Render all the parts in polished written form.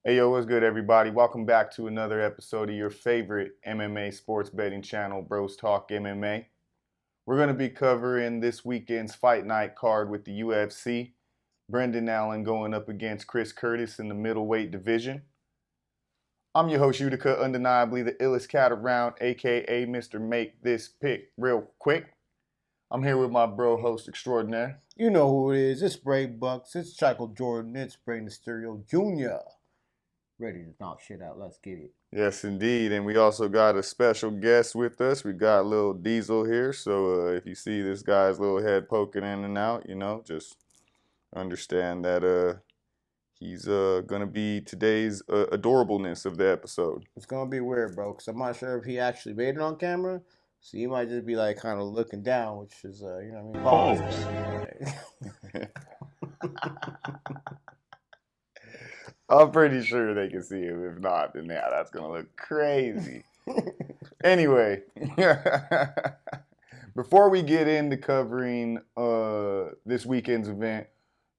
Hey yo, what's good everybody? Welcome back to another episode of your favorite MMA sports betting channel, Bros Talk MMA. We're going to be covering this weekend's fight night card with the UFC. Brendan Allen going up against Chris Curtis in the middleweight division. I'm your host, Utica, undeniably the illest cat around, aka Mr. Make This Pick Real Quick. I'm here with my bro host extraordinaire. You know who it is. It's Bray Bucks. It's Chico Jordan. It's Bray Mysterio Jr. Ready to knock shit out. Let's get it. Yes, indeed. And we also got a special guest with us. We got little Diesel here. So if you see this guy's little head poking in and out, just understand that he's going to be today's adorableness of the episode. It's going to be weird, bro, because I'm not sure if he actually made it on camera. So you might just be like kind of looking down, which is, you know what I mean? I'm pretty sure they can see him. If not, then yeah, that's going to look crazy. Anyway, before we get into covering this weekend's event,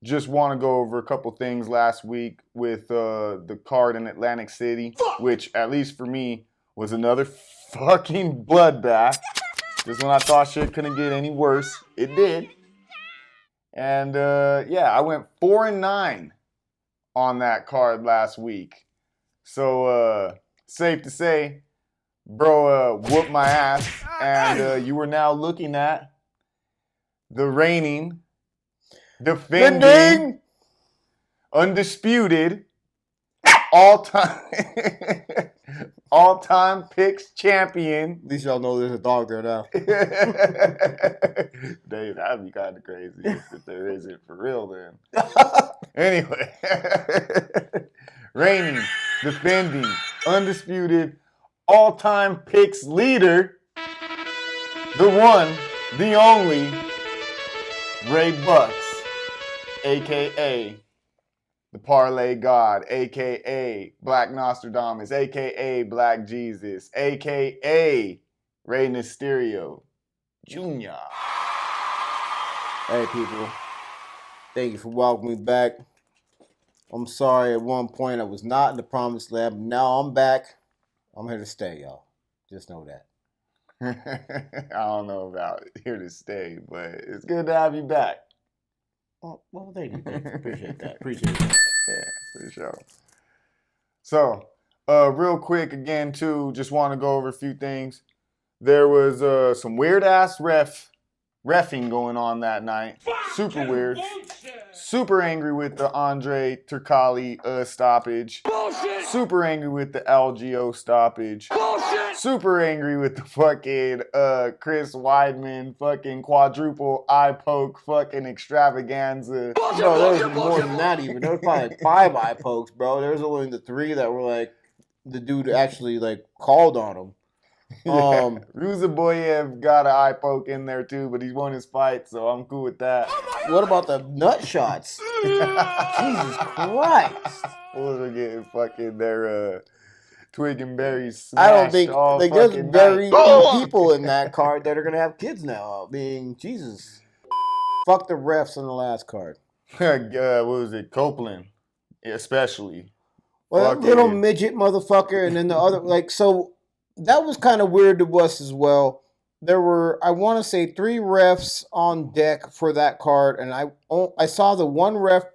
just want to go over a couple things last week with the card in Atlantic City, which, at least for me, was another fucking bloodbath. Just when I thought shit couldn't get any worse, it did. And I went 4-9 on that card last week. So safe to say, bro whooped my ass. And you are now looking at the reigning, defending, undisputed, all-time picks champion. At least y'all know there's a dog there now. Dave, that'd be kind of crazy if there isn't for real then. Anyway, reigning, defending, undisputed, all-time picks leader, the one, the only, Ray Bucks, a.k.a. the Parlay God, a.k.a. Black Nostradamus, a.k.a. Black Jesus, a.k.a. Rey Mysterio Jr. Hey, people. Thank you for welcoming me back. I'm sorry at one point I was not in the promised land, but now I'm back. I'm here to stay, y'all. Just know that. I don't know about here to stay, but it's good to have you back. Oh, well, thank you. Appreciate that. Yeah, for sure. So, real quick again, too, just want to go over a few things. There was some weird-ass reffing going on that night. Super weird. Super angry with the Andre Turcali stoppage. Bullshit. Super angry with the LGO stoppage. Bullshit. Super angry with the fucking Chris Weidman fucking quadruple eye poke fucking extravaganza. Bullshit, no, there was more than that even. There was probably like 5 eye pokes, bro. There was only the 3 that were like the dude actually like called on him. Ruzaboyev got an eye poke in there too, but he's won his fight, so I'm cool with that. What about the nut shots? Jesus Christ! Fools are getting fucking their twig and berries smashed. I don't think all like there's fucking very night. few people in that card that are gonna have kids now. Being Jesus, fuck the refs on the last card. What was it? Copeland, especially. Well, that little midget motherfucker, and then the other like so. That was kind of weird to us as well. There were, I want to say, 3 refs on deck for that card, and I saw the one ref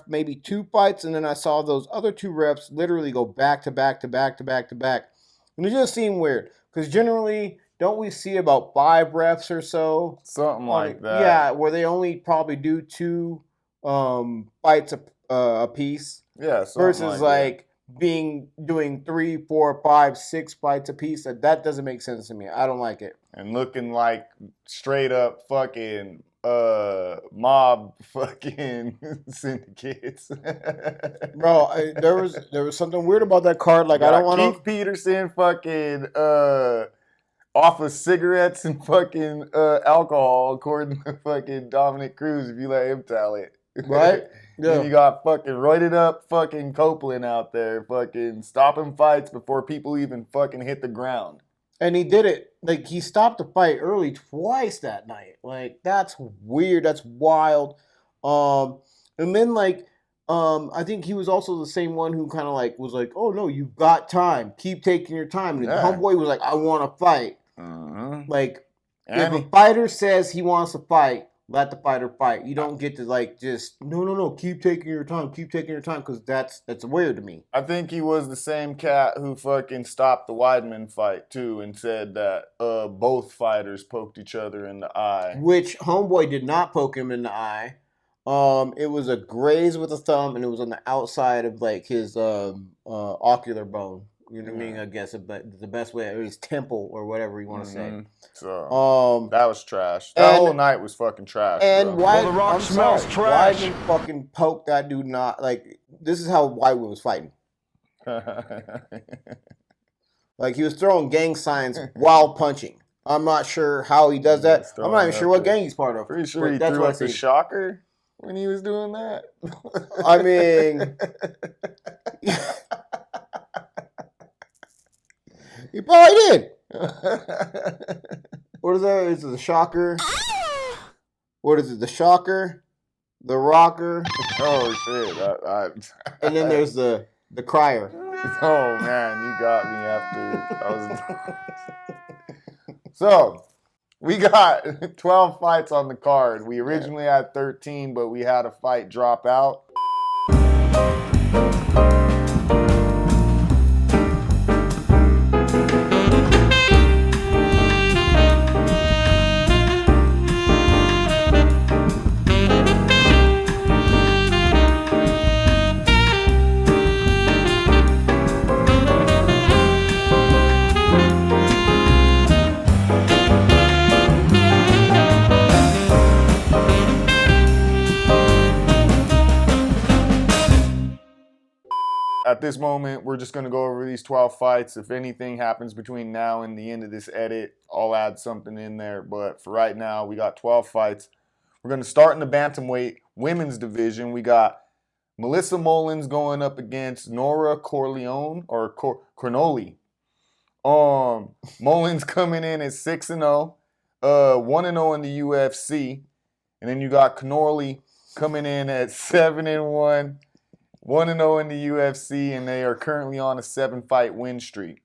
maybe 2 fights, and then I saw those other 2 refs literally go back to back to back to back to back, and it just seemed weird because generally, don't we see about 5 refs or so, something like that? Yeah, where they only probably do 2 fights a piece. Yeah, versus like doing 3, 4, 5, 6 fights a piece. That doesn't make sense to me. I don't like it. And looking like straight up fucking mob fucking syndicates. Bro, there was something weird about that card. Like I don't want Keith Peterson fucking off of cigarettes and fucking alcohol, according to fucking Dominic Cruz, if you let him tell it. Right? Yeah. And you got fucking roided up fucking Copeland out there fucking stopping fights before people even fucking hit the ground. And he did it. Like, he stopped the fight early twice that night. Like, that's weird. That's wild. And then, like, I think he was also the same one who kind of like was like, "Oh no, you've got time. Keep taking your time." And homeboy was like, "I want to fight." Like, if a fighter says he wants to fight, let the fighter fight. You don't get to like just no. Keep taking your time. Keep taking your time because that's weird to me. I think he was the same cat who fucking stopped the Weidman fight too and said that both fighters poked each other in the eye. Which homeboy did not poke him in the eye. It was a graze with a thumb, and it was on the outside of like his ocular bone. You know what I mean? I guess the best way, or his temple, or whatever you want to say. So that was trash. That whole night was fucking trash. And why the Rock smells trash? Why fucking poke that dude? Not like this is how Whitewood was fighting. Like he was throwing gang signs while punching. I'm not sure how he does that. I'm not even sure what gang he's part of. Pretty sure he threw up the shocker when he was doing that. I mean, he probably did. What is that? Is it the shocker? What is it? The shocker, the rocker. Oh shit! And then there's the crier. Oh man, you got me after I was. So we got 12 fights on the card. We originally had 13, but we had a fight drop out. At this moment, we're just going to go over these 12 fights. If anything happens between now and the end of this edit, I'll add something in there. But for right now, we got 12 fights. We're going to start in the bantamweight women's division. We got Melissa Mullins going up against Nora Cornolle. Mullins coming in at 6-0, 1-0 in the UFC. And then you got Cornolle coming in at 7-1. 1-0 in the UFC, and they are currently on a 7-fight win streak.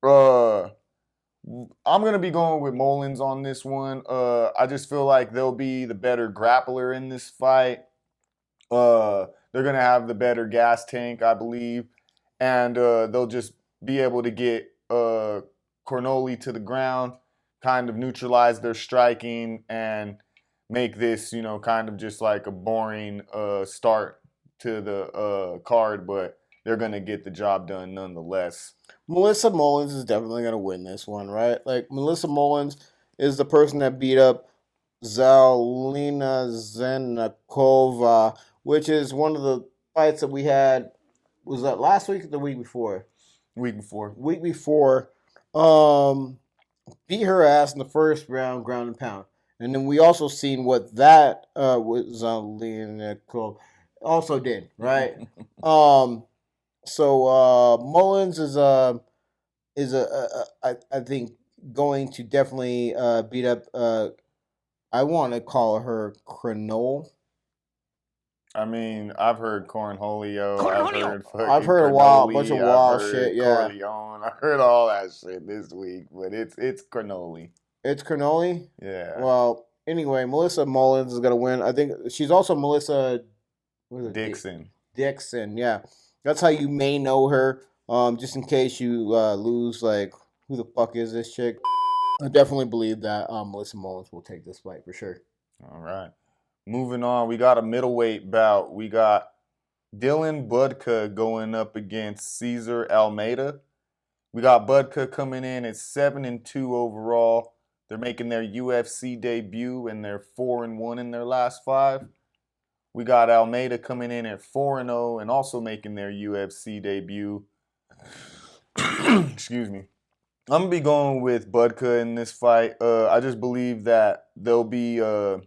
I'm going to be going with Mullins on this one. I just feel like they'll be the better grappler in this fight. They're going to have the better gas tank, I believe. And they'll just be able to get Cornolle to the ground, kind of neutralize their striking, and make this, kind of just like a boring start to the card, but they're going to get the job done nonetheless. Melissa Mullins is definitely going to win this one, right? Like, Melissa Mullins is the person that beat up Zalina Zenakova, which is one of the fights that we had, was that last week or the week before? Week before. Week before. Beat her ass in the first round, ground and pound. And then we also seen what that with Zalina Zenakova also did, right? So Mullins is I think going to definitely beat up I want to call her Cornolle. I mean, I've heard Cornholio. I've heard a bunch of wild shit. Yeah, Corleone. I heard all that shit this week, but it's Cornolle. It's Cornolle. Yeah. Well, anyway, Melissa Mullins is gonna win. I think she's also Melissa. Dixon. Dixon, yeah. That's how you may know her. Just in case you lose, like, who the fuck is this chick? I definitely believe that Melissa Mullins will take this fight for sure. All right. Moving on, we got a middleweight bout. We got Dylan Budka going up against Cesar Almeida. We got Budka coming in at 7-2 overall. They're making their UFC debut, and they're 4-1 in their last 5. We got Almeida coming in at 4-0 and also making their UFC debut. Excuse me. I'm going to be going with Budka in this fight. I just believe that there'll be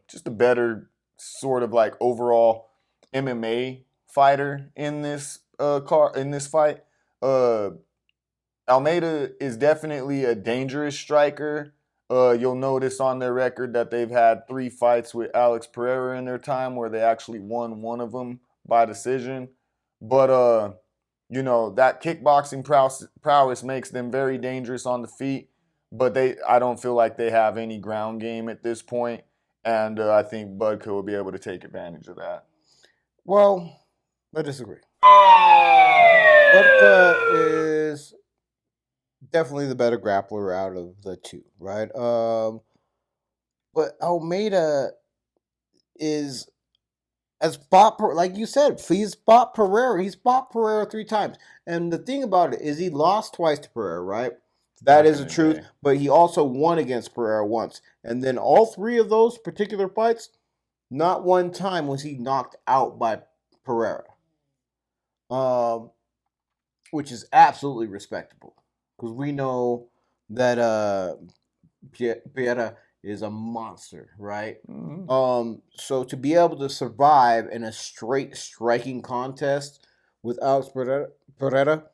just a better sort of like overall MMA fighter in this fight. Almeida is definitely a dangerous striker. You'll notice on their record that they've had 3 fights with Alex Pereira in their time where they actually won one of them by decision. But that kickboxing prowess makes them very dangerous on the feet. But I don't feel like they have any ground game at this point, and I think Budka will be able to take advantage of that. Well, I disagree. Budka is definitely the better grappler out of the two, right? But Almeida is like you said, he's fought Pereira. He's fought Pereira 3 times. And the thing about it is he lost twice to Pereira, right? That is the truth. But he also won against Pereira once. And then all 3 of those particular fights, not one time was he knocked out by Pereira. Which is absolutely respectable. Because we know that Piera is a monster, right? Mm-hmm. So to be able to survive in a straight striking contest with Alex Pereira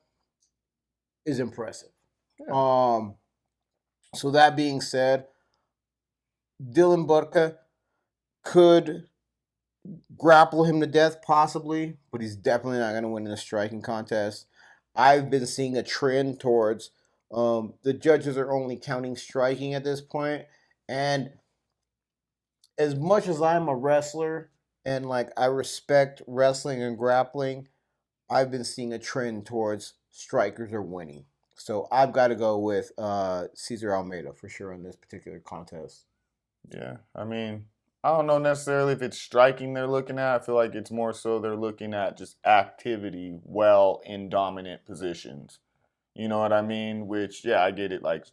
is impressive. Yeah. So that being said, Dylan Budka could grapple him to death possibly, but he's definitely not going to win in a striking contest. I've been seeing a trend towards the judges are only counting striking at this point. And as much as I'm a wrestler and like I respect wrestling and grappling, I've been seeing a trend towards strikers are winning. So I've got to go with Cesar Almeida for sure in this particular contest. Yeah, I mean, I don't know necessarily if it's striking they're looking at. I feel like it's more so they're looking at just activity well in dominant positions. You know what I mean? Which, yeah, I get it. Like,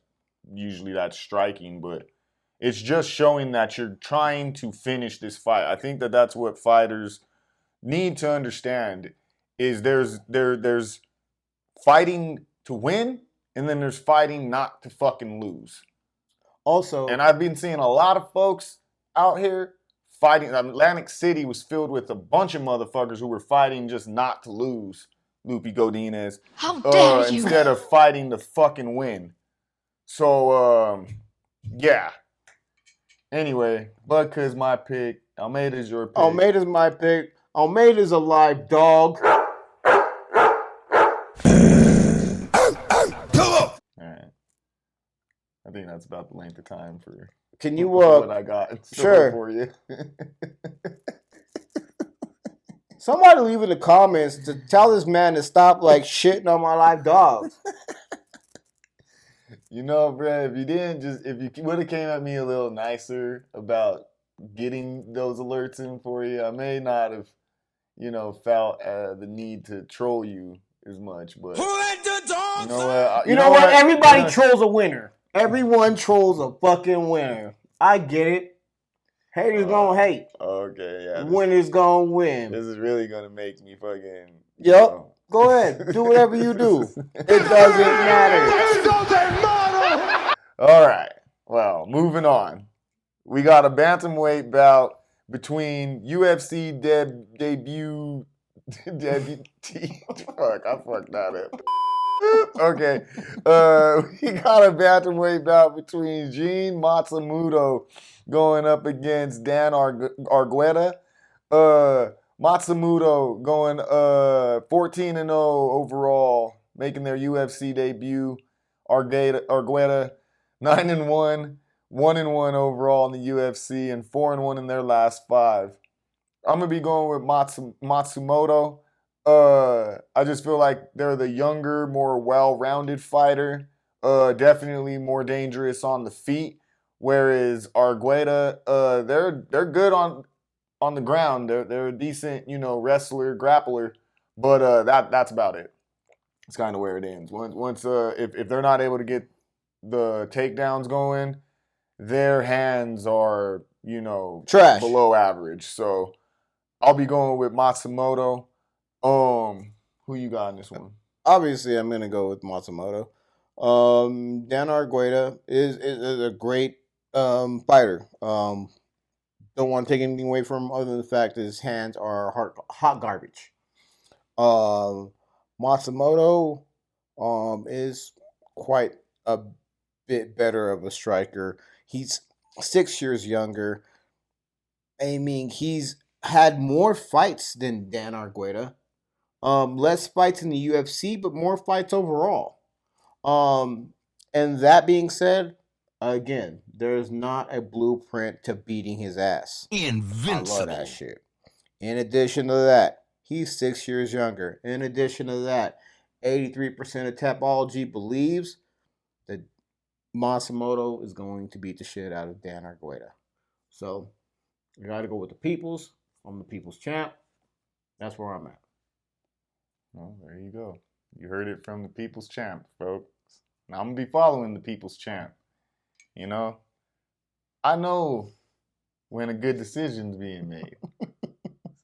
usually that's striking, but it's just showing that you're trying to finish this fight. I think that's what fighters need to understand is there's fighting to win, and then there's fighting not to fucking lose. Also, and I've been seeing a lot of folks out here fighting. Atlantic City was filled with a bunch of motherfuckers who were fighting just not to lose. Lupe Godinez. How dare you? Instead of fighting to fucking win. So, yeah. Anyway, Budka's my pick. Almeida's your pick. Almeida's my pick. Almeida's a live dog. Alright. I think that's about the length of time for Can you what I got in store for you. Somebody leave in the comments to tell this man to stop like shitting on my live dogs. You know, bro, if you would have came at me a little nicer about getting those alerts in for you, I may not have, felt the need to troll you as much. But who let the dogs out? You know what? Everybody trolls a winner. Everyone trolls a fucking winner. I get it. Haters gonna hate. Okay, yeah. Winners gonna win. This is really gonna make me fucking. Yep. Go ahead. Do whatever you do. It doesn't matter. All right. Well, moving on. We got a bantamweight bout between UFC debut. Fuck, I fucked that up. Okay. We got a bantamweight bout between Gene Matsumoto going up against Dan Argueta. Matsumoto going 14-0 overall, making their UFC debut. Argueta 9-1, 1-1 overall in the UFC, and 4-1 in their last 5. I'm gonna be going with Matsumoto. I just feel like they're the younger, more well-rounded fighter. Definitely more dangerous on the feet. Whereas Argueta, they're good on the ground. They're a decent, wrestler, grappler. But that's about it. It's kind of where it ends. Once if they're not able to get the takedowns going, their hands are, trash, below average. So I'll be going with Matsumoto. Who you got in this one? Obviously, I'm gonna go with Matsumoto. Dan Argueta is a great fighter. Don't want to take anything away from him other than the fact that his hands are hot garbage. Matsumoto is quite a bit better of a striker. He's 6 years younger. I mean, he's had more fights than Dan Argueta. Less fights in the UFC, but more fights overall. And that being said, again, there's not a blueprint to beating his ass. Invincible. I love that shit. In addition to that, he's 6 years younger. In addition to that, 83% of Tapology believes that Matsumoto is going to beat the shit out of Dan Argueta. So, you got to go with the peoples. I'm the people's champ. That's where I'm at. Well, there you go. You heard it from the people's champ, folks. Now, I'm going to be following the people's champ. You know, I know when a good decision's being made.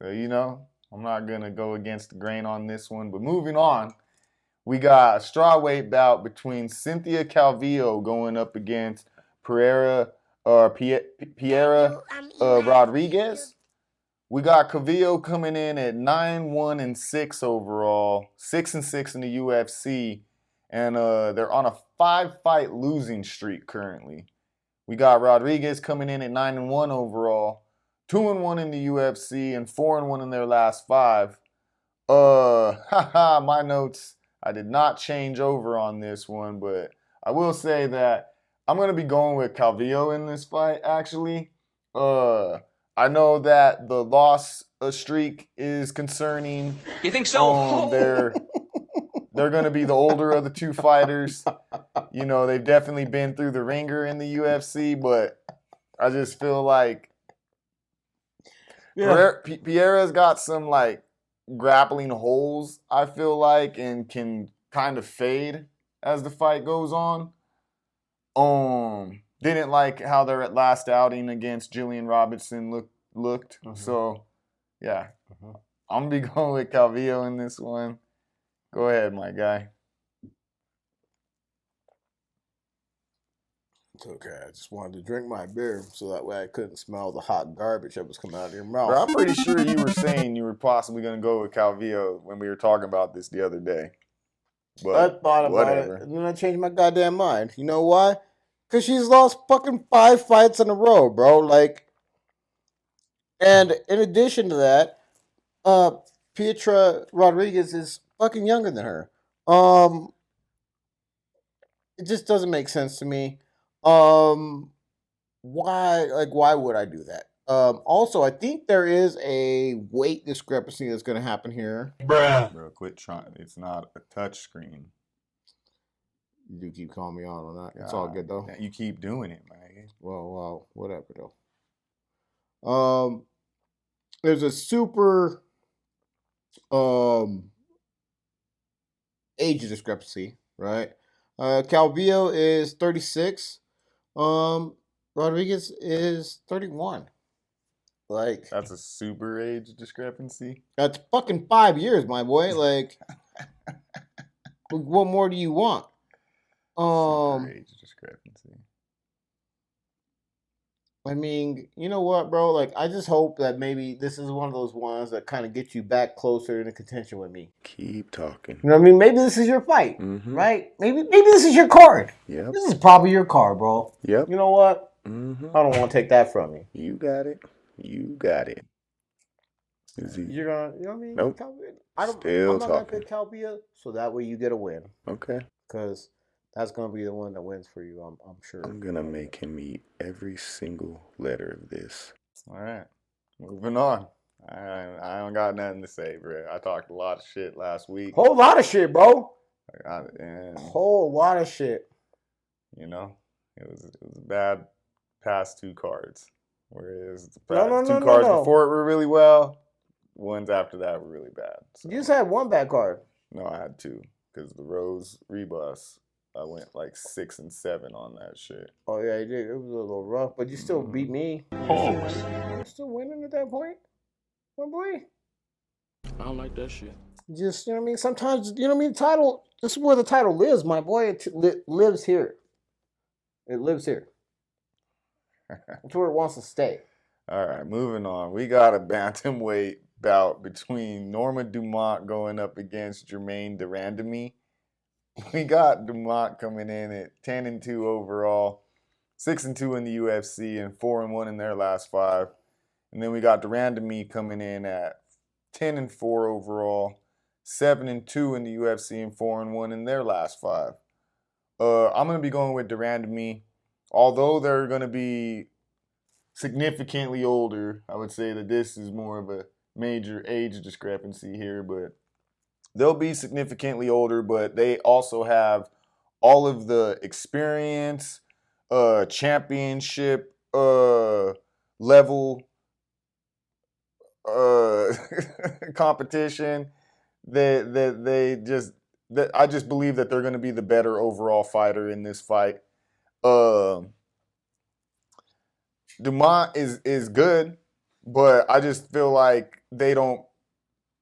So, you know, I'm not going to go against the grain on this one. But moving on, we got a strawweight bout between Cynthia Calvillo going up against Piera Rodriguez. We got Calvillo coming in at 9-1-6 overall, 6-6 in the UFC, and they're on a 5-fight losing streak currently. We got Rodriguez coming in at 9-1 overall, 2-1 in the UFC, and 4-1 in their last 5. My notes, I did not change over on this one, but I will say that I'm going to be going with Calvillo in this fight, actually. I know that the loss streak is concerning. You think so? They're going to be the older of the two fighters. You know, they've definitely been through the ringer in the UFC, but I just feel like Piera's got some, like, grappling holes, I feel like, and can kind of fade as the fight goes on. Didn't like how their last outing against Jillian Robinson looked. Mm-hmm. So, yeah. Mm-hmm. I'm going to be going with Calvillo in this one. Go ahead, my guy. It's okay. I just wanted to drink my beer so that way I couldn't smell the hot garbage that was coming out of your mouth. Bro, I'm pretty sure you were saying you were possibly going to go with Calvillo when we were talking about this the other day. But I thought about it, and then I changed my goddamn mind. You know why? Because she's lost fucking 5 fights in a row, bro. Like, and in addition to that, Piera Rodriguez is fucking younger than her. It just doesn't make sense to me. Why would I do that? Also, I think there is a weight discrepancy that's going to happen here. Bro, quit trying. It's not a touch screen. You do keep calling me out on that. It's all good, though. You keep doing it, man. Well, whatever, though. There's a super age discrepancy, right? Calvillo is 36. Rodriguez is 31. Like, that's a super age discrepancy. That's fucking 5 years, my boy. Like, what more do you want? Super age discrepancy. I mean, you know what, bro? Like, I just hope that maybe this is one of those ones that kind of get you back closer into contention with me. Keep talking. You know what I mean? Maybe this is your fight, right? Maybe this is your card. Yep. This is probably your card, bro. Yep. You know what? I don't want to take that from you. You got it. You got it. You're gonna, you know what I mean? Nope. I'm not gonna pick Calvillo, so that way you get a win. Okay. Because that's gonna be the one that wins for you. I'm sure. I'm gonna make him eat every single letter of this. All right. Moving on. I don't got nothing to say, bro. I talked a lot of shit last week. Whole lot of shit, bro. Whole lot of shit. You know, it was a bad past 2 cards. Whereas the two cards before it were really well, ones after that were really bad. So. You just had one bad card. No, I had 2 because the Rose Rebus, I went like 6 and 7 on that shit. Oh yeah, you did. It was a little rough, but you still beat me. You're still winning at that point, my boy. I don't like that shit. Just, you know what I mean? Sometimes, you know what I mean? Title, this is where the title lives, my boy. It lives here. It lives here. That's where it wants to stay. All right, moving on. We got a bantamweight bout between Norma Dumont going up against Germaine de Randamie. We got Dumont coming in at 10-2 overall, 6-2 in the UFC, and 4-1 in their last 5. And then we got Randamie coming in at 10-4 overall, 7-2 in the UFC, and 4-1 in their last 5. I'm going to be going with Randamie. Although they're going to be significantly older, I would say that this is more of a major age discrepancy here, but they'll be significantly older, but they also have all of the experience, championship level competition that I just believe that they're going to be the better overall fighter in this fight. Dumont is good, but I just feel like they don't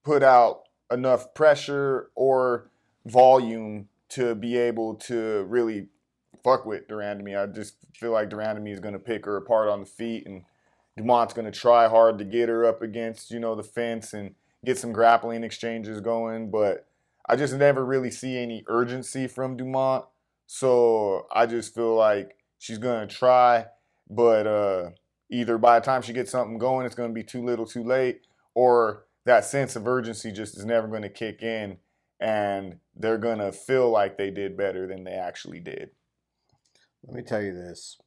put out enough pressure or volume to be able to really fuck with Randamie. I just feel like Randamie is going to pick her apart on the feet, and Dumont's going to try hard to get her up against, the fence and get some grappling exchanges going, but I just never really see any urgency from Dumont. So I just feel like she's going to try, but either by the time she gets something going, it's going to be too little too late, or that sense of urgency just is never going to kick in, and they're going to feel like they did better than they actually did. Let me tell you this.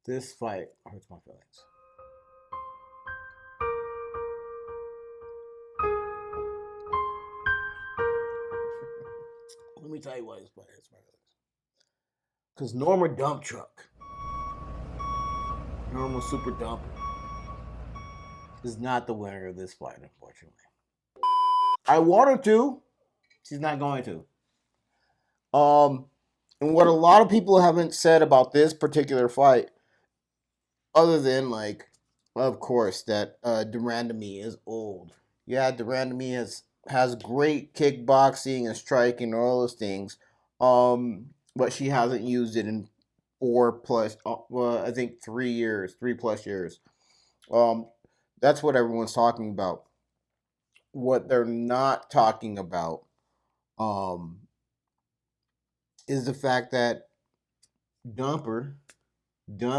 This fight hurts my feelings. Let me tell you why this fight hurts my feelings. Because Norma dump truck. Norma super dumper is not the winner of this fight, unfortunately. I want her to. She's not going to. And what a lot of people haven't said about this particular fight, other than, of course, that Randamie is old. Yeah, Randamie has great kickboxing and striking and all those things, but she hasn't used it in 3 years, 3+ years. That's what everyone's talking about. What they're not talking about is the fact that dump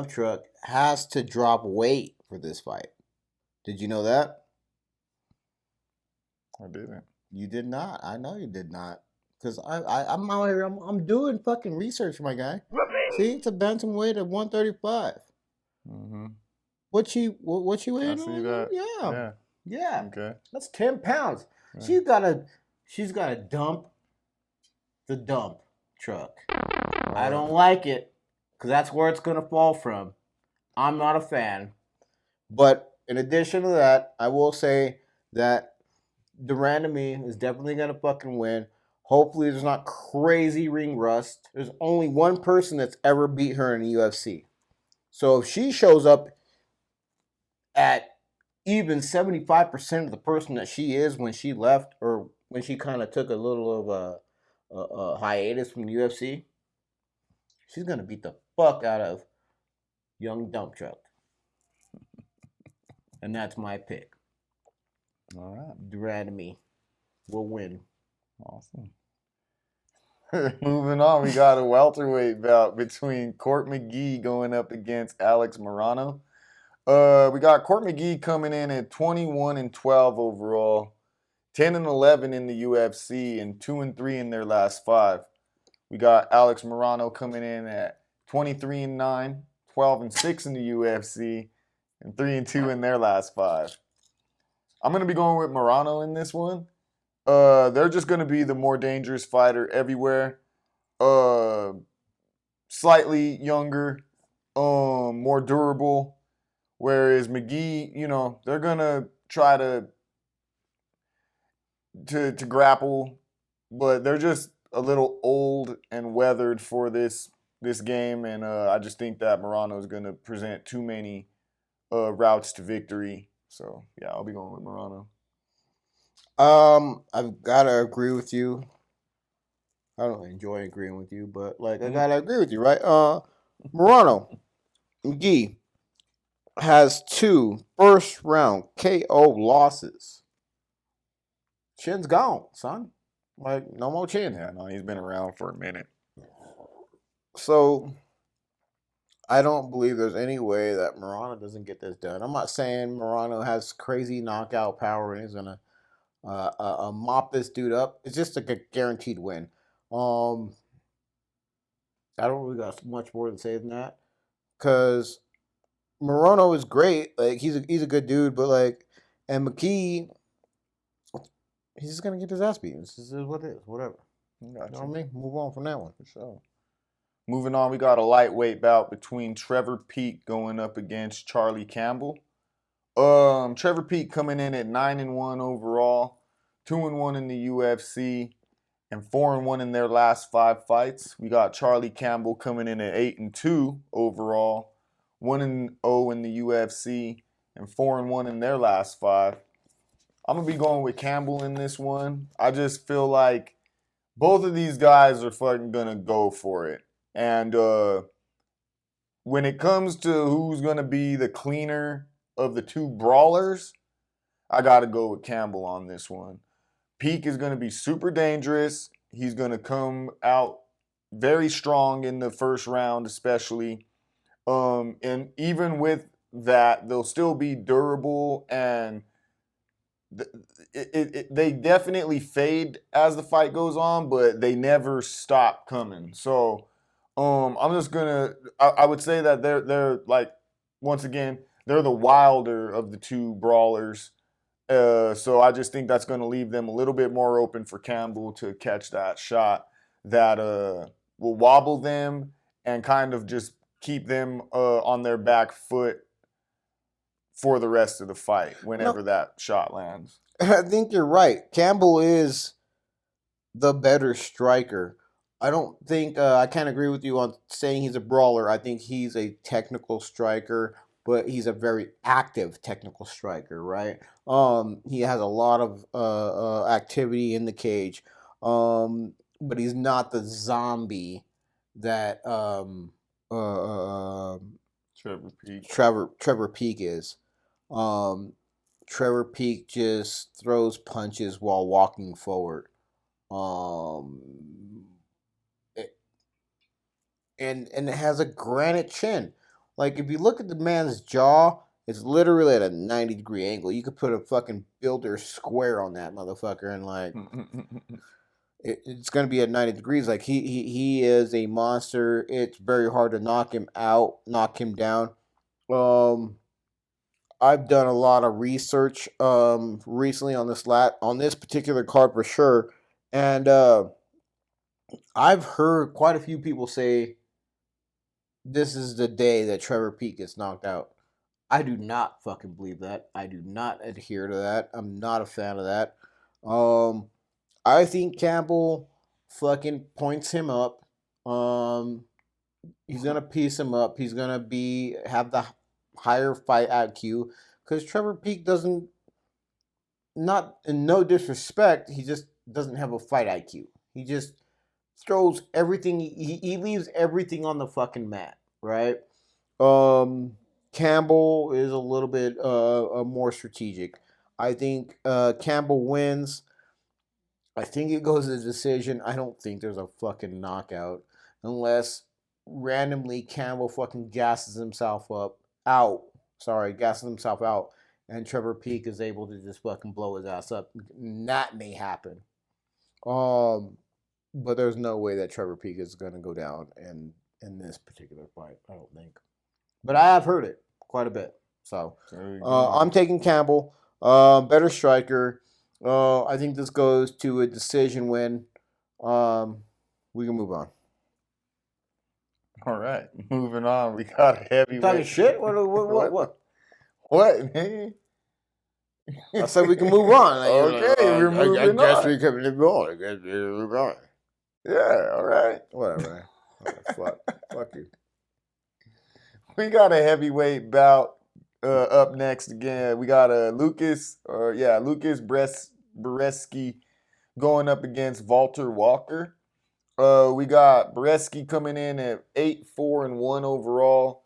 truck has to drop weight for this fight. Did you know that? I didn't. You did not. I know you did not. Because I'm out here. I'm doing fucking research, my guy. See, it's a bantamweight at 135. Mm-hmm. What she weighing? I see that. Yeah. Okay. That's 10 pounds. Yeah. She's gotta dump the dump truck. I don't like it, because that's where it's gonna fall from. I'm not a fan. But in addition to that, I will say that Randamie is definitely gonna fucking win. Hopefully there's not crazy ring rust. There's only one person that's ever beat her in the UFC. So if she shows up at even 75% of the person that she is when she left, or when she kind of took a little of a hiatus from the UFC, she's going to beat the fuck out of young dump truck. And that's my pick. All right. Randamie will win. Awesome. Moving on, we got a welterweight bout between Court Mcgee going up against Alex Morono. We got Court Mcgee coming in at 21-12 overall, 10-11 in the UFC, and 2-3 in their last 5. We got Alex Morono coming in at 23-9, 12-6 in the UFC, and 3-2 in their last 5. I'm gonna be going with Morono in this one. They're just gonna be the more dangerous fighter everywhere. Slightly younger, more durable. Whereas Mcgee, they're gonna try to grapple, but they're just a little old and weathered for this game, and I just think that Morono is gonna present too many routes to victory. So yeah, I'll be going with Morono. I've gotta agree with you. I don't enjoy agreeing with you, but I gotta agree with you, right? Morono, Mcgee has 2 first-round KO losses. Chin's gone, son. No more chin. Yeah, no, he's been around for a minute. So I don't believe there's any way that Morono doesn't get this done. I'm not saying Morono has crazy knockout power and he's gonna mop this dude up. It's just like a guaranteed win. I don't really got much more to say than that because Morono is great. Like he's a good dude, but like, and Mcgee, he's just gonna get his ass beaten. This is what it is. Whatever. You know what I mean? Move on from that one for sure. Moving on, we got a lightweight bout between Trevor Peek going up against Charlie Campbell. Trevor Peek coming in at 9-1 overall, 2-1 in the UFC, and 4-1 in their last 5 fights. We got Charlie Campbell coming in at 8-2 overall, 1-0 in the UFC, and 4-1 in their last 5. I'm gonna be going with Campbell in this one. I just feel like both of these guys are fucking gonna go for it. And when it comes to who's going to be the cleaner of the two brawlers, I got to go with Campbell on this one. Peek is going to be super dangerous. He's going to come out very strong in the first round especially. And even with that, they'll still be durable and they definitely fade as the fight goes on, but they never stop coming. So I'm just gonna. I would say that they're like, once again, they're the wilder of the two brawlers. So I just think that's going to leave them a little bit more open for Campbell to catch that shot that will wobble them and kind of just keep them on their back foot for the rest of the fight whenever that shot lands. I think you're right. Campbell is the better striker. I don't think I can't agree with you on saying he's a brawler. I think he's a technical striker, but he's a very active technical striker, right? He has a lot of activity in the cage, but he's not the zombie that Trevor Peek is. Trevor Peek just throws punches while walking forward. And it has a granite chin. Like, if you look at the man's jaw, it's literally at a 90-degree angle. You could put a fucking builder square on that motherfucker and, like, it's going to be at 90 degrees. Like, he is a monster. It's very hard to knock him out, knock him down. I've done a lot of research recently on this particular card for sure. And I've heard quite a few people say this is the day that Trevor Peek gets knocked out. I do not fucking believe that. I do not adhere to that. I'm not a fan of that. I think Campbell fucking points him up. He's gonna piece him up. He's gonna have the higher fight IQ because Trevor Peek doesn't. Not in no disrespect, he just doesn't have a fight IQ. He just throws everything. He leaves everything on the fucking mat, right? Campbell is a little bit more strategic. I think Campbell wins. I think it goes to decision. I don't think there's a fucking knockout unless randomly Campbell fucking gasses himself out, and Trevor Peek is able to just fucking blow his ass up. That may happen. But there's no way that Trevor Peek is going to go down in this particular fight, I don't think. But I have heard it quite a bit. So I'm taking Campbell, better striker. I think this goes to a decision win. We can move on. All right, moving on. We got a heavyweight. Talking shit? What? What, man? I said we can move on. Okay, we're moving on. I guess we can move on. Yeah, all right. Whatever. Fuck you. We got a heavyweight bout up next again. We got Lukasz Brzeski going up against Valter Walker. We got Brzeski coming in at 8-4-1 overall,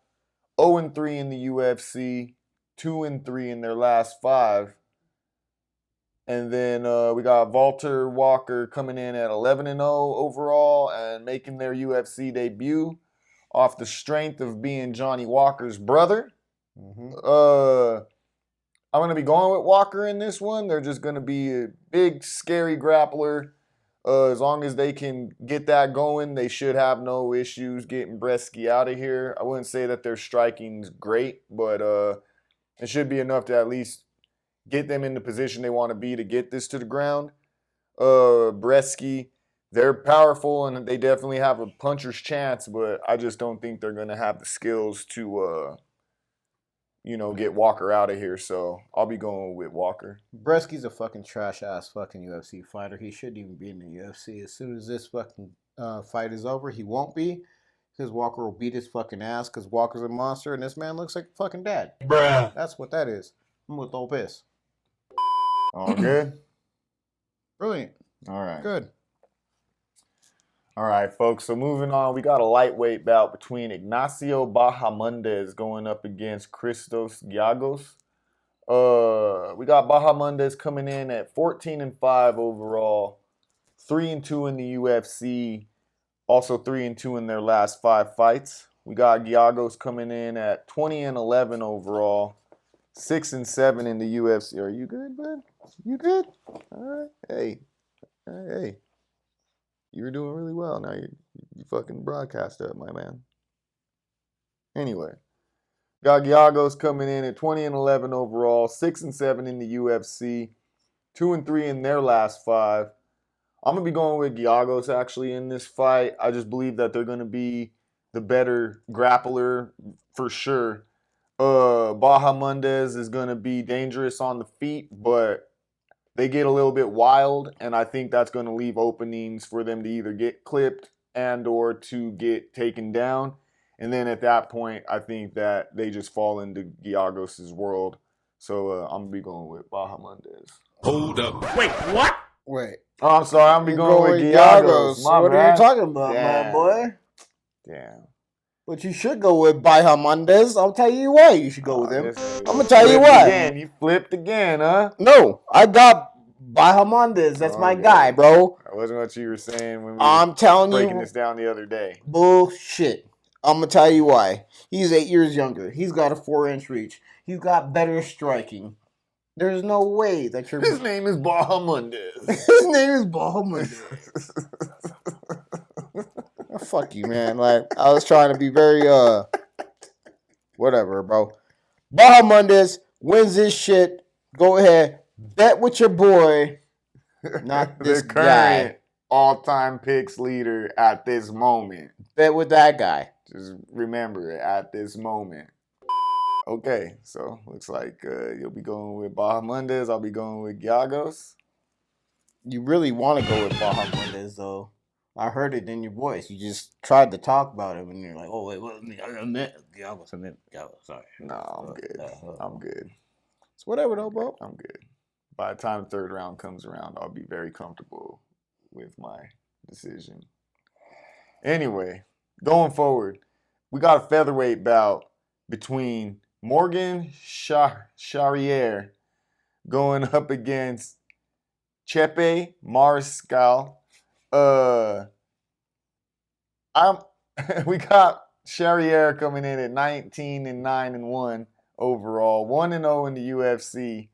0-3 in the UFC, 2-3 in their last 5. And then we got Valter Walker coming in at 11-0 overall and making their UFC debut. off the strength of being Johnny Walker's brother. Mm-hmm. I'm going to be going with Walker in this one. They're just going to be a big, scary grappler. As long as they can get that going, they should have no issues getting Brzeski out of here. I wouldn't say that their striking's great, but it should be enough to at least get them in the position they want to be to get this to the ground. Brzeski, they're powerful and they definitely have a puncher's chance, but I just don't think they're going to have the skills to, get Walker out of here. So I'll be going with Walker. Brzeski's a fucking trash-ass fucking UFC fighter. He shouldn't even be in the UFC. As soon as this fucking fight is over, he won't be. Because Walker will beat his fucking ass because Walker's a monster and this man looks like a fucking dad. Bruh. That's what that is. I'm with old piss. All good? Brilliant. All right. Good. All right, folks. So moving on, we got a lightweight bout between Ignacio Bahamondes going up against Christos Giagos. We got Bahamondes coming in at 14-5 overall, 3-2 in the UFC, also 3-2 in their last 5 fights. We got Giagos coming in at 20-11 overall, 6-7 in the UFC. Are you good, bud? You good? All right. Hey. You were doing really well. Now you fucking broadcast up, my man. Anyway, got Giagos coming in at 20-11 overall, 6-7 in the UFC, 2-3 in their last 5. I'm gonna be going with Giagos actually in this fight. I just believe that they're gonna be the better grappler for sure. Bahamondes is gonna be dangerous on the feet, but they get a little bit wild, and I think that's going to leave openings for them to either get clipped and or to get taken down. And then at that point, I think that they just fall into Giagos' world. So I'm going to be going with Bahamondes. Hold up. Wait, what? Wait. Oh, I'm sorry. I'm going to be going with Giagos. What are you talking about, Damn. my boy? Damn. But you should go with Bahamondes. I'll tell you why you should go with him. I'm going to tell you Flipped why. Again. You flipped again, huh? No, I got Bahamondes. That's my guy, bro. That wasn't what you were saying when we I'm were telling breaking you. this down the other day. Bullshit. I'm going to tell you why. He's 8 years younger. He's got a 4-inch reach. He's got better striking. There's no way that you're... His name is Bahamondes. His name is Bahamondes. Oh, fuck you, man. Like, I was trying to be very, whatever, bro. Bahamondes wins this shit. Go ahead. Bet with your boy. Not this the guy. current all-time picks leader at this moment. Bet with that guy. Just remember it at this moment. Okay, so looks like you'll be going with Bahamondes. I'll be going with Giagos. You really want to go with Bahamondes, though. I heard it in your voice. You just tried to talk about it, and you're like, "Oh wait, what? I meant Giagos. Sorry." No, I'm good. I'm good. It's whatever, though, bro. I'm good. By the time the third round comes around, I'll be very comfortable with my decision. Anyway, going forward, we got a featherweight bout between Morgan Charriere going up against Chepe Mariscal. We got Charriere coming in at 19-9-1 overall, 1-0 in the UFC,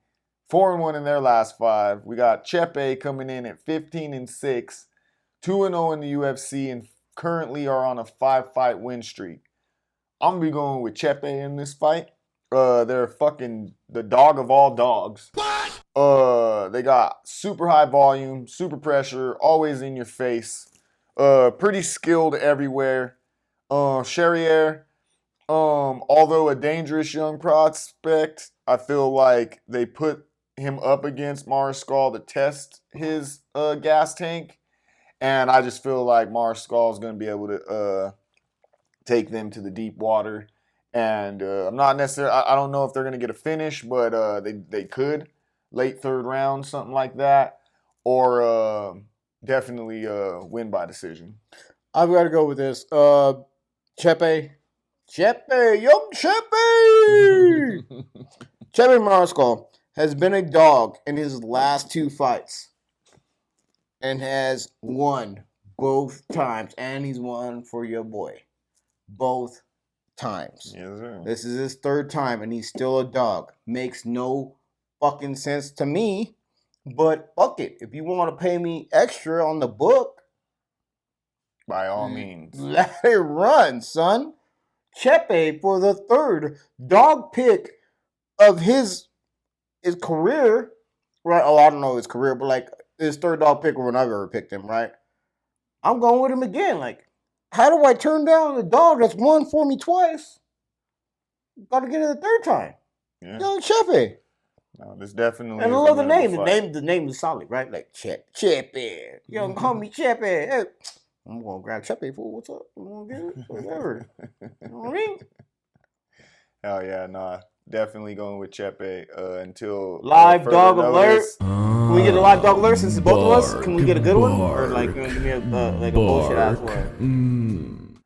4-1 in their last 5. We got Chepe coming in at 15-6, 2-0 in the UFC, and currently are on a 5-fight win streak. I'm gonna be going with Chepe in this fight. They're fucking the dog of all dogs. What? They got super high volume, super pressure, always in your face. Pretty skilled everywhere. Charriere, although a dangerous young prospect, I feel like they put him up against Mariscal to test his gas tank. And I just feel like Mariscal is going to be able to take them to the deep water. And I'm not necessarily, I don't know if they're going to get a finish, but they could. Late third round, something like that. Or definitely win by decision. I've got to go with this. Chepe, young Chepe! Chepe Mariscal has been a dog in his last 2 fights. And has won both times. And he's won for your boy. both times. Yes, sir. This is his third time, and he's still a dog. Makes no fucking sense to me. But fuck it. If you want to pay me extra on the book, By all means. let it run, son. Chepe for the third dog pick of his career. Right? Oh, I don't know his career, but like his third dog pick when I've ever picked him, right? I'm going with him again. Like, how do I turn down the dog that's won for me twice? Got to get it the third time. Yeah. Young Chepe. No, this definitely. And I is love the a name. winnable The fight. name. The name is solid, right? Like Chepe. You don't call me Chepe. Hey, I'm gonna grab Chepe for what's up? I'm gonna get it. Whatever. You know what I mean? Hell yeah, nah. Definitely going with Chepe until Live further dog notice. alert. Can we get a live dog alert since it's both of us? Can we get a good one? Or like, you know, give me a like a bullshit ass one?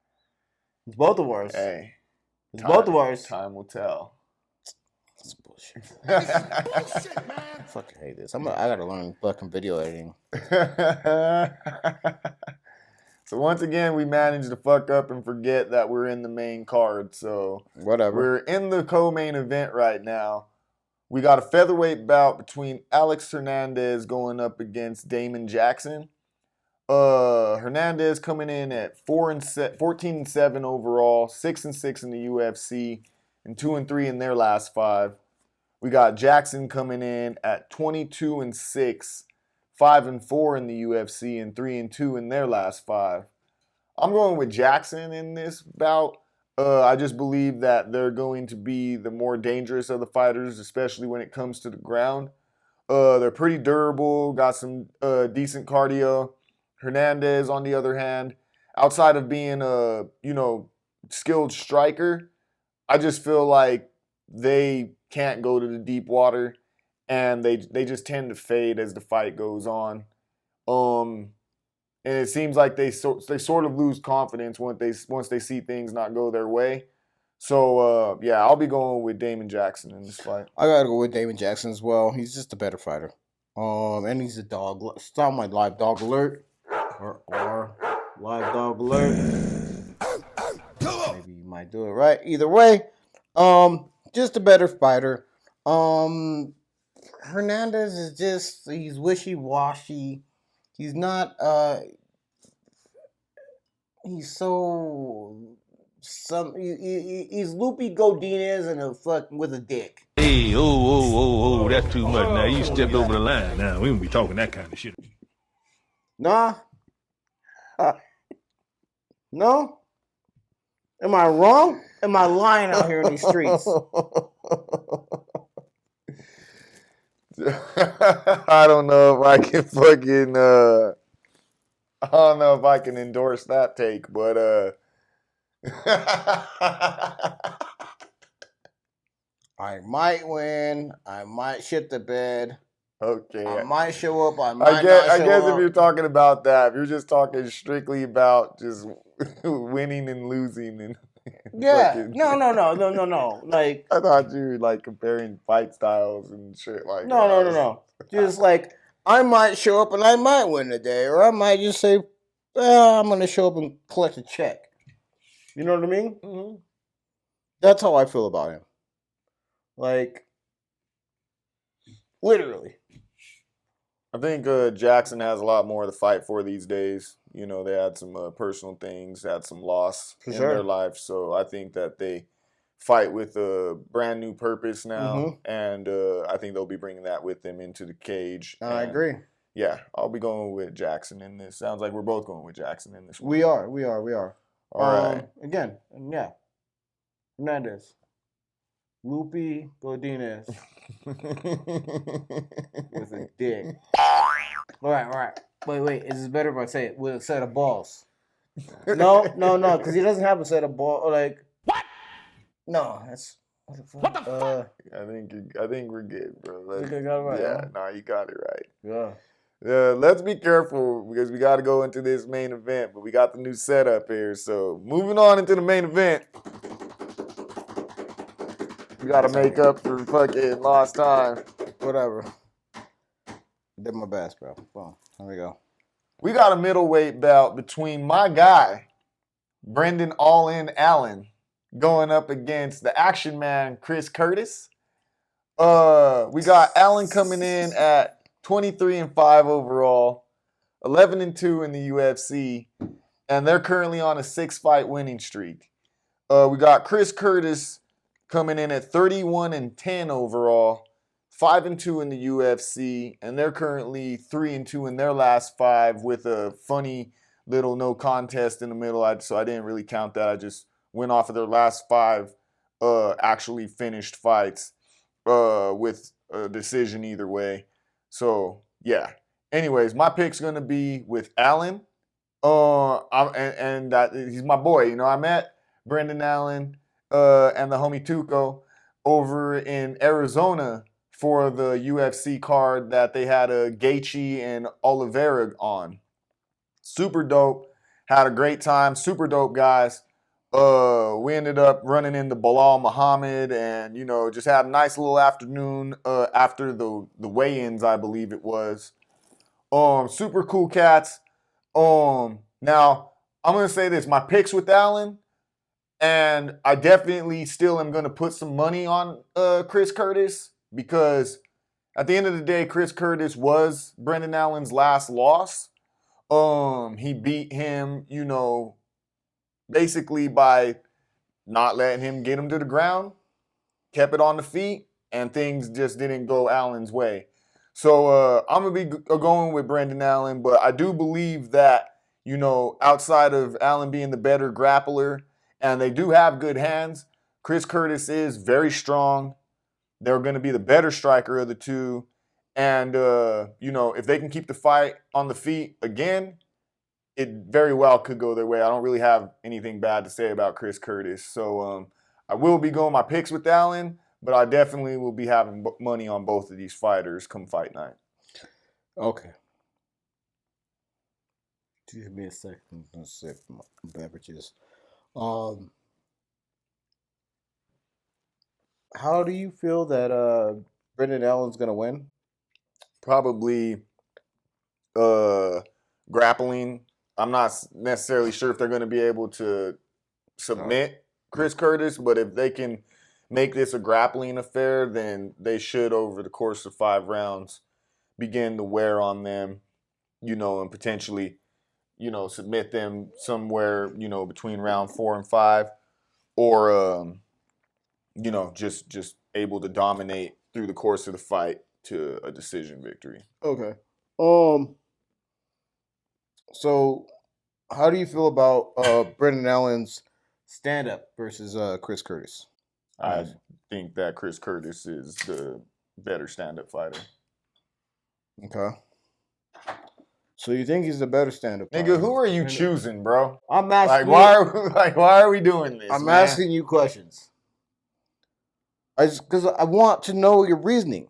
It's both of ours. Hey, It's both of ours. time will tell. That's bullshit. Fucking hate this. I gotta learn fucking video editing. So once again, we managed to fuck up and forget that we're in the main card. So Whatever. we're in the co-main event right now. We got a featherweight bout between Alex Hernandez going up against Damon Jackson. Hernandez coming in at 14-7 overall, 6-6 in the UFC, and 2-3 in their last 5. We got Jackson coming in at 22-6, 5-4 in the UFC, and 3-2 in their last 5. I'm going with Jackson in this bout. I just believe that they're going to be the more dangerous of the fighters, especially when it comes to the ground. They're pretty durable, got some decent cardio. Hernandez, on the other hand, outside of being a skilled striker, I just feel like they can't go to the deep water, and they just tend to fade as the fight goes on. And it seems like they sort of lose confidence once they see things not go their way. So yeah, I'll be going with Damon Jackson in this fight. I gotta go with Damon Jackson as well. He's just a better fighter. And he's a dog. It's not my live dog alert. Or live dog alert. Maybe you might do it right. Either way, just a better fighter. Hernandez is he's wishy-washy. He's not he's he's Loopy Godinez and with a dick. Hey, oh, that's too much. Now you stepped over the line. Now we won't be talking that kind of shit. Nah. No? Am I wrong? Am I lying out here in these streets? I don't know if I can fucking I don't know if I can endorse that take, but I might win. I might shit the bed. okay. I might show up. I might I guess not show if up. you're talking about that, if you're just talking strictly about just winning and losing and Yeah. fucking- No. Like, I thought you were like comparing fight styles and shit like no. Just like, I might show up and I might win today. Or I might just say, well, I'm going to show up and collect a check. You know what I mean? Mm-hmm. That's how I feel about him. Like, literally. I think Jackson has a lot more to fight for these days. You know, they had some personal things, had some loss For in sure. their life. So I think that they fight with a brand new purpose now. And I think they'll be bringing that with them into the cage. I And, agree. Yeah, I'll be going with Jackson in this. Sounds like we're both going with Jackson in this one. We are. All right. Again, yeah. Hernandez. Loopy Godinez with a dick. All right. Wait. Is this better if I say it with a set of balls? No, because he doesn't have a set of balls. Like, what? No, that's what the fuck. I think we're good, bro. think I got it right, Yeah, huh? no, you got it right. Yeah. Let's be careful because we got to go into this main event, but we got the new setup here. So moving on into the main event, we got to make up for fucking lost time. Whatever. Did my best, bro. Boom. Here we go. We got a middleweight bout between my guy, Brendan All-In Allen going up against the action man, Chris Curtis. We got Allen coming in at 23-5 overall, 11-2 in the UFC, and they're currently on a 6-fight winning streak. We got Chris Curtis coming in at 31-10 overall, 5-2 in the UFC, and they're currently 3-2 in their last 5 with a funny little no contest in the middle. So I didn't really count that. I just went off of their last 5 actually finished fights with a decision either way. So, yeah. Anyways, my pick's going to be with Allen. He's my boy. You know, I met Brendan Allen and the homie Tuco over in Arizona for the UFC card that they had Gaethje and Oliveira on. Super dope. Had a great time. Super dope guys. We ended up running into Bilal Muhammad and, you know, just had a nice little afternoon after the weigh-ins, I believe it was. Super cool cats. Now, I'm going to say this. My picks with Allen, and I definitely still am going to put some money on Chris Curtis because at the end of the day, Chris Curtis was Brendan Allen's last loss. He beat him, you know, basically by not letting him get him to the ground, kept it on the feet, and things just didn't go Allen's way. So I'm going to be going with Brendan Allen, but I do believe that, you know, outside of Allen being the better grappler, and they do have good hands, Chris Curtis is very strong. They're going to be the better striker of the two. And, you know, if they can keep the fight on the feet again, it very well could go their way. I don't really have anything bad to say about Chris Curtis. So I will be going my picks with Allen, but I definitely will be having money on both of these fighters come fight night. Okay. Give me a second. Let's sip my beverages. How do you feel that Brendan Allen's going to win? Probably grappling. I'm not necessarily sure if they're going to be able to submit Chris Curtis, but if they can make this a grappling affair, then they should, over the course of 5 rounds, begin to wear on them, you know, and potentially, you know, submit them somewhere, you know, between round 4 and 5, or, you know, just able to dominate through the course of the fight to a decision victory. Okay. So, how do you feel about Brendan Allen's stand-up versus Chris Curtis? I think that Chris Curtis is the better stand-up fighter. Okay. So you think he's the better stand-up fighter? Nigga, who are you choosing, bro? I'm asking. Why are we doing this? I'm asking you questions. Because I want to know your reasoning.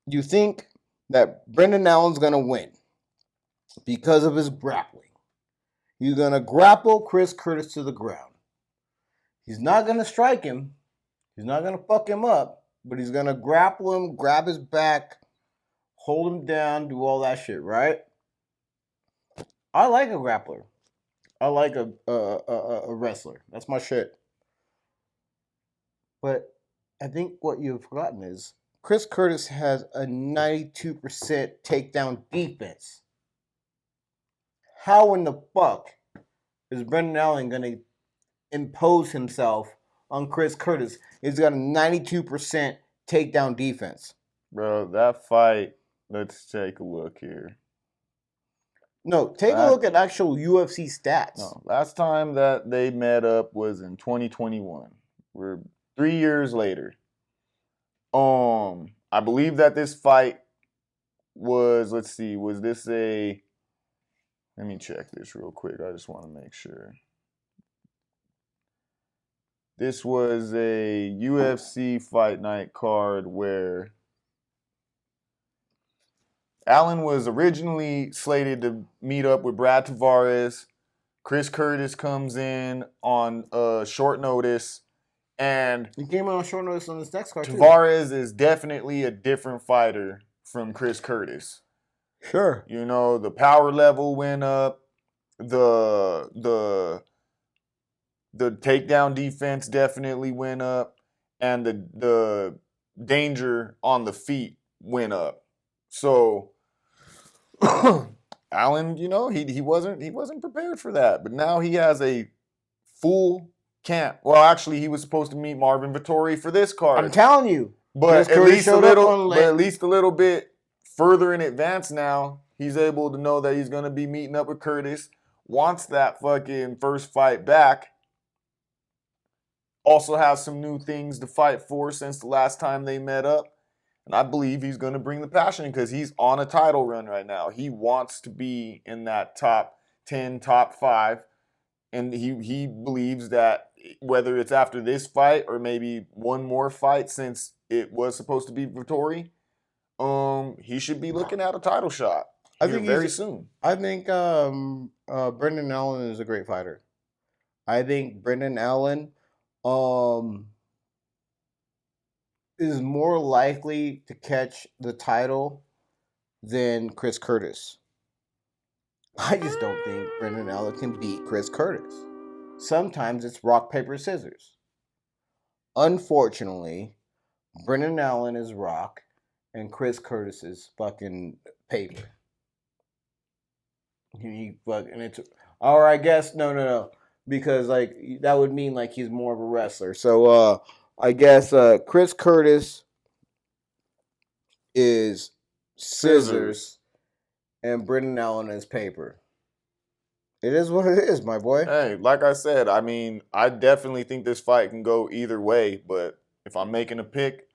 You think that Brendan Allen's gonna win because of his grappling? He's gonna grapple Chris Curtis to the ground. He's not gonna strike him. He's not gonna fuck him up, but he's gonna grapple him, grab his back, hold him down, do all that shit, right? I like a grappler. I like a wrestler. That's my shit. But I think what you've forgotten is Chris Curtis has a 92% takedown defense. How in the fuck is Brendan Allen going to impose himself on Chris Curtis? He's got a 92% takedown defense. Bro, that fight, let's take a look here. No, take a look at actual UFC stats. No, last time that they met up was in 2021. We're 3 years later. I believe that this fight was, let's see, was this a, let me check this real quick. I just want to make sure. This was a UFC fight night card where Allen was originally slated to meet up with Brad Tavares. Chris Curtis comes in on short notice. And he came on short notice on this next card, Tavares is definitely a different fighter from Chris Curtis. Sure. You know, the power level went up. The The takedown defense definitely went up, and the danger on the feet went up. So Allen, he wasn't prepared for that, but now he has a full camp. Well, actually, he was supposed to meet Marvin Vettori for this card. I'm telling you. But at least a little bit further in advance now, he's able to know that he's going to be meeting up with Curtis. Wants that fucking first fight back. Also has some new things to fight for since the last time they met up. And I believe he's going to bring the passion because he's on a title run right now. He wants to be in that top 10, top 5. And he believes that whether it's after this fight or maybe one more fight since it was supposed to be Vettori, he should be looking at a title shot very soon. I think Brendan Allen is a great fighter. I think Brendan Allen is more likely to catch the title than Chris Curtis. I just don't think Brendan Allen can beat Chris Curtis. Sometimes it's rock, paper, scissors. Unfortunately, Brendan Allen is rock and Chris Curtis is fucking paper. Or I guess no. Because that would mean he's more of a wrestler. So I guess Chris Curtis is scissors and Brendan Allen is paper. It is what it is, my boy. Hey, like I said, I mean, I definitely think this fight can go either way, but if I'm making a pick,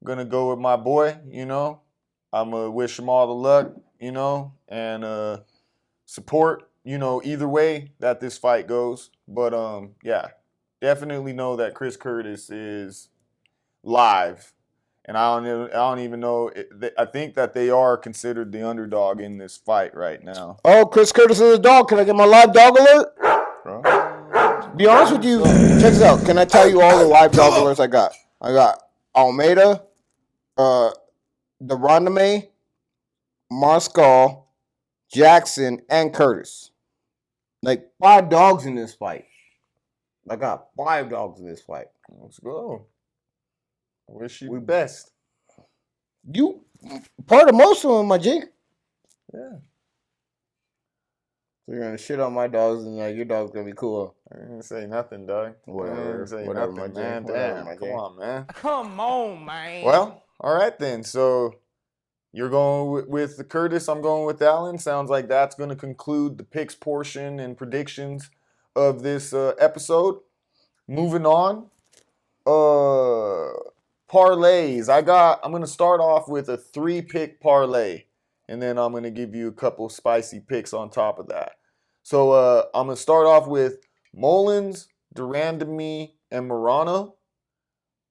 I'm going to go with my boy, I'm going to wish him all the luck, and support, either way that this fight goes. But, yeah, definitely know that Chris Curtis is live. And I don't even know. I think that they are considered the underdog in this fight right now. Oh, Chris Curtis is a dog. Can I get my live dog alert? Bro. Be honest with you. Check this out. Can I tell you all the live dog alerts I got? I got Almeida, the Randamie, Moscow, Jackson, and Curtis. 5 dogs in this fight. I got 5 dogs in this fight. Let's go. Wish you the best. You part of most of them, my G. Yeah. So you're gonna shit on my dogs, and your dog's gonna be cool. I didn't say nothing, dog. Whatever, nothing, man. Damn, come on, man. Come on, man. Well, all right then. So you're going with the Curtis. I'm going with Allen. Sounds like that's going to conclude the picks portion and predictions of this episode. Moving on. Parlays. I'm going to start off with a 3-pick parlay, and then I'm going to give you a couple spicy picks on top of that. So I'm going to start off with Mullins, Randamie, and Morono.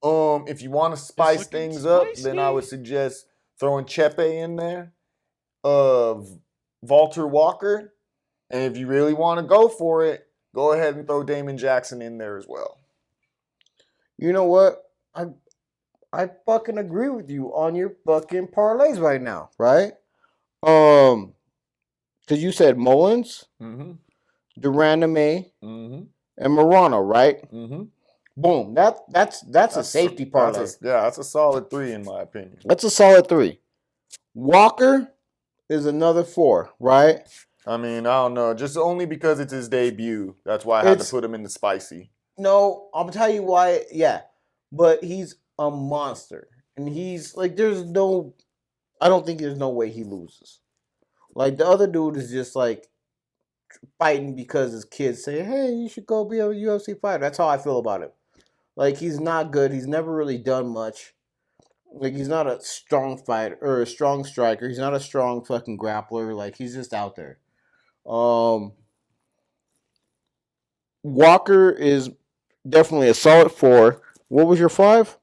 If you want to spice things up, then I would suggest throwing Chepe in there, Valter Walker, and if you really want to go for it, go ahead and throw Damon Jackson in there as well. You know what? I fucking agree with you on your fucking parlays right now, right? Because you said Mullins, Randamie, and Morono, right? Boom. That's a safety parlay. That's a solid 3 in my opinion. That's a solid 3. Walker is another 4, right? I mean, I don't know. Just only because it's his debut. That's why I had to put him in the spicy. No, I'll tell you why. Yeah, but he's a monster, and he's I don't think there's no way he loses. The other dude is just fighting because his kids say, "Hey, you should go be a UFC fighter." That's how I feel about him. He's not good. He's never really done much. He's not a strong fighter or a strong striker. He's not a strong fucking grappler. He's just out there. Walker is definitely a solid 4. What was your 5?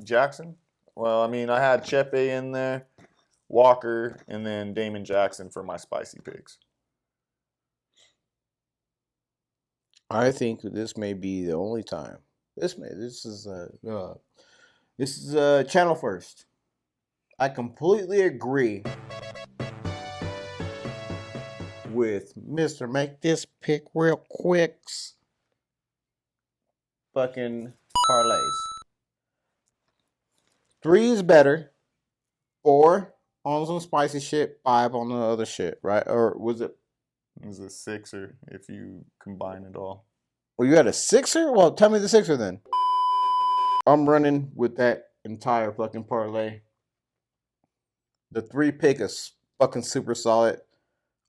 Jackson. Well, I mean, I had Chepe in there, Walker, and then Damon Jackson for my spicy picks. I think this may be the only time. This is channel first. I completely agree with Mr. Make This Pick Real Quicks. fucking parlays. 3 is better. 4 on some spicy shit. 5 on the other shit, right? Or was it? It was a 6er if you combine it all. Well, you had a 6er? Well, tell me the 6er then. I'm running with that entire fucking parlay. The 3 pick is fucking super solid.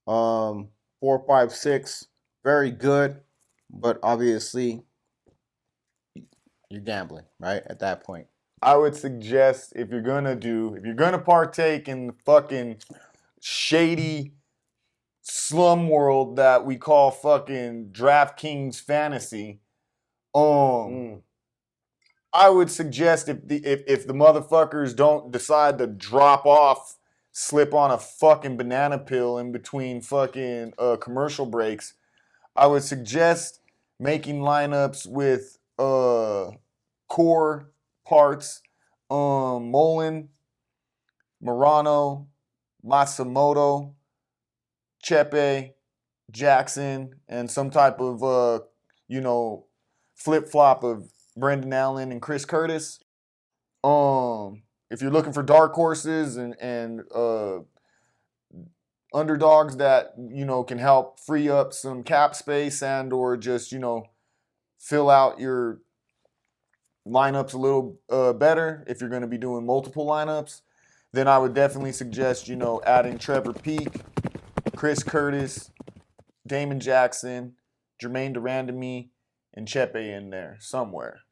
4, 5, 6, very good, but obviously you're gambling, right? At that point, I would suggest if you're gonna partake in the fucking shady slum world that we call fucking DraftKings fantasy, I would suggest if the motherfuckers don't decide to drop off, slip on a fucking banana pill in between fucking commercial breaks, I would suggest making lineups with core parts, Mullins, Morono, Matsumoto, Chepe, Jackson, and some type of flip-flop of Brendan Allen and Chris Curtis. If you're looking for dark horses and underdogs that, can help free up some cap space and or just, fill out your lineups a little better, if you're going to be doing multiple lineups, then I would definitely suggest, adding Trevor Peak, Chris Curtis, Damon Jackson, Germaine to Randamie, and Chepe in there somewhere.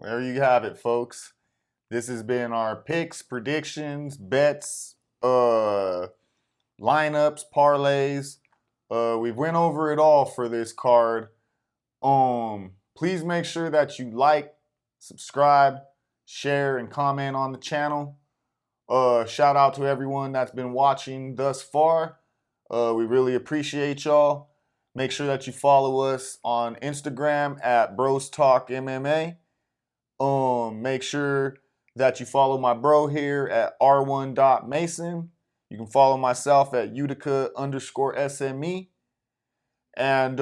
There you have it, folks. This has been our picks, predictions, bets, lineups, parlays. We went over it all for this card. Please make sure that you like, subscribe, share, and comment on the channel. Shout out to everyone that's been watching thus far. We really appreciate y'all. Make sure that you follow us on Instagram at Bros Talk MMA. Make sure that you follow my bro here at r1.mason. You can follow myself at Utica_SME. And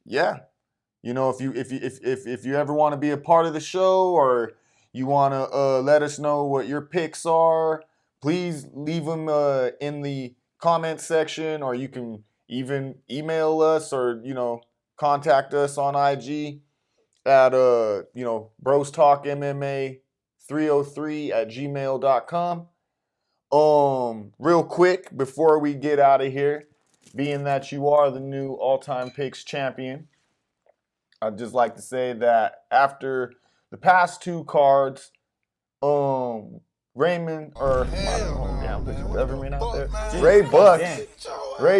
yeah, if you ever want to be a part of the show or you want to let us know what your picks are, please leave them in the comment section, or you can even email us or contact us on IG at Bros Talk MMA 303@gmail.com. Real quick before we get out of here, being that you are the new all-time picks champion, I'd just like to say that after the past 2 cards, Raymond or Ray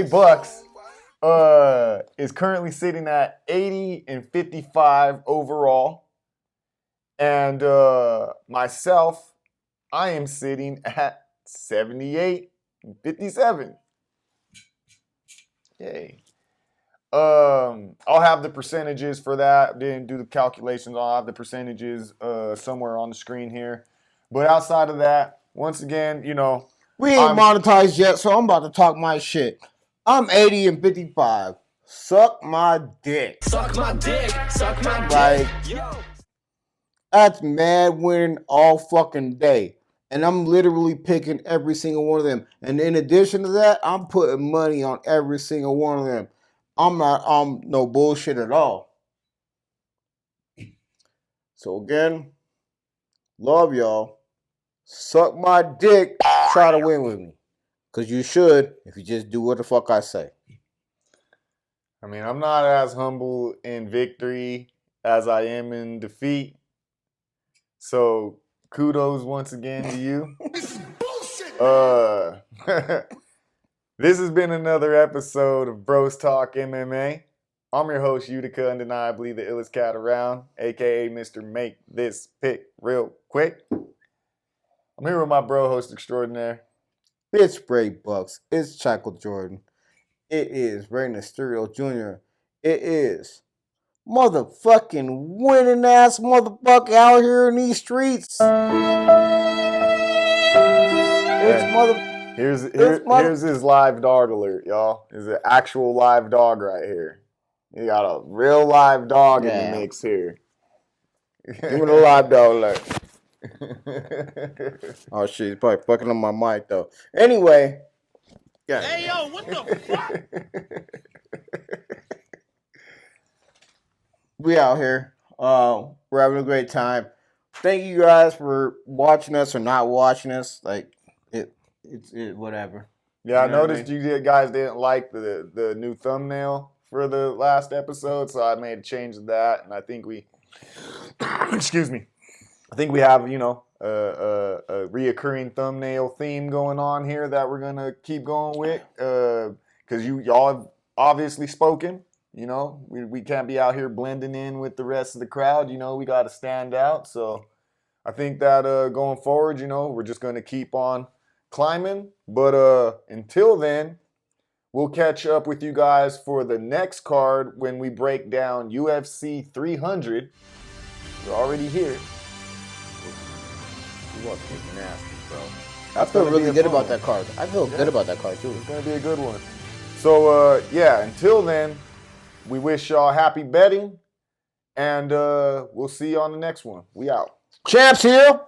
Bucks is currently sitting at 80 and 55 overall. And myself, I am sitting at 78 and 57. Yay. I'll have the percentages for that. Didn't do the calculations. I'll have the percentages somewhere on the screen here. But outside of that, once again, we ain't monetized yet, so I'm about to talk my shit. I'm 80 and 55. Suck my dick. Suck my dick. Suck my dick. That's mad winning all fucking day. And I'm literally picking every single one of them. And in addition to that, I'm putting money on every single one of them. I'm not on no bullshit at all. So again, love y'all. Suck my dick. Try to win with me. Because you should if you just do what the fuck I say. I mean, I'm not as humble in victory as I am in defeat. So kudos once again to you. This is bullshit. This has been another episode of Bros Talk MMA. I'm your host, Utica, undeniably the illest cat around, aka Mr. Make This Pick Real Quick. I'm here with my bro host extraordinaire. It's Ray Bucks. It's Chackle Jordan. It is Ray Mysterio Jr. It is motherfucking winning ass motherfucker out here in these streets. Here's his live dog alert, y'all. There's an actual live dog right here. You got a real live dog in the mix here. Give me the live dog alert. Oh shit, he's probably fucking on my mic though. Anyway. Yeah. Hey yo, what the fuck? We out here. We're having a great time. Thank you guys for watching us or not watching us. Like it's whatever. Yeah, I You know what I noticed you guys didn't like the new thumbnail for the last episode, so I made a change to that, and I think we, excuse me, I think we have, you know, a reoccurring thumbnail theme going on here that we're gonna keep going with, because y'all have obviously spoken. You know, we can't be out here blending in with the rest of the crowd. You know, we got to stand out. So I think that going forward, you know, we're just gonna keep on climbing. But until then, we'll catch up with you guys for the next card when we break down UFC 300. We're already here. You want to get nasty, bro. I feel really good about that card. I feel good about that card too. It's gonna be a good one. So yeah, until then, we wish y'all happy betting, and we'll see you on the next one. We out. Champs here.